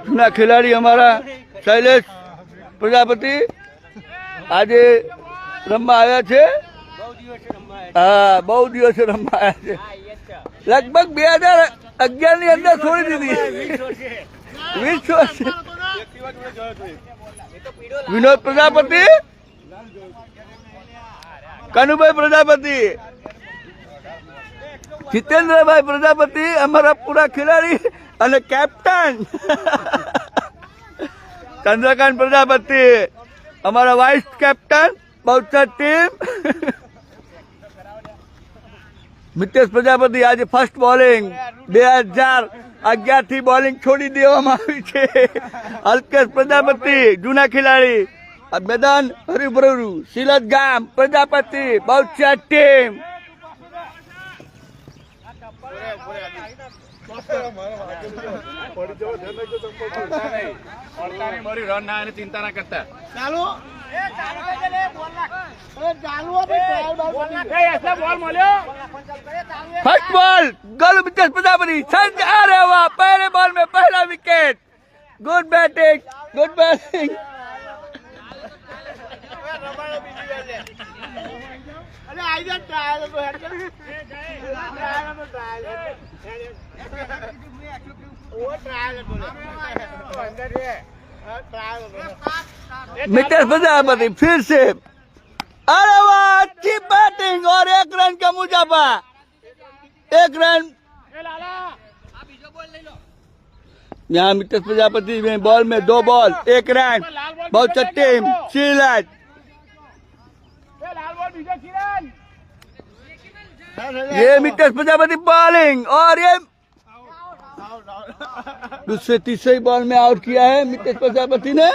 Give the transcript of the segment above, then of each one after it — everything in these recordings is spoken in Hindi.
जूना खिलाड़ी हमारा शैलेष प्रजापति आज रमवा आया छे। हाँ, बहु दिवसे रमवा आया छे। लगभग 2011 ની અંદર છોડી દીધી 20 વર્ષ। विनोद प्रजापति, कनुभाई प्रजापति, जितेंद्र भाई प्रजापति हमारा पूरा खिलाड़ी और कैप्टन चंद्रकांत प्रजापति हमारा vice captain Bahuchar team. Mitesh Prajapati आज फर्स्ट बॉलिंग 2011 थी बॉलिंग छोड़ी देवामां आवी छे। अल्केश प्रजापति जूना खिलाड़ी मैदान हरिभरू सिलत गाम प्रजापति बहुचर टीम। चिंता ना करता फर्स्ट बॉल गोल मितेश प्रजापति। अरे वाह, पहले बॉल में पहला wicket. Good batting, good batting. Mitesh Prajapati फिर से। अरे वाह, अच्छी बैटिंग और 1 रन का मुजाफा। 1 रन यहाँ मितेश प्रजापति में बॉल में 2 बॉल 1 रन। बहुत टीम सिलत। ये मितेश प्रजापति बॉलिंग और ये दूसरे तीसरे बॉल में आउट किया है मितेश प्रजापति ने।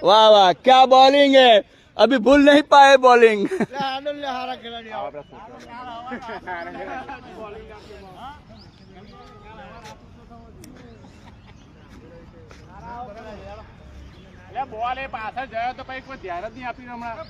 वाह वाह, क्या बॉलिंग है, अभी भूल नहीं पाए बॉलिंग। बॉल पास जाए तो भाई कोई ध्यान नहीं आपी हमारा।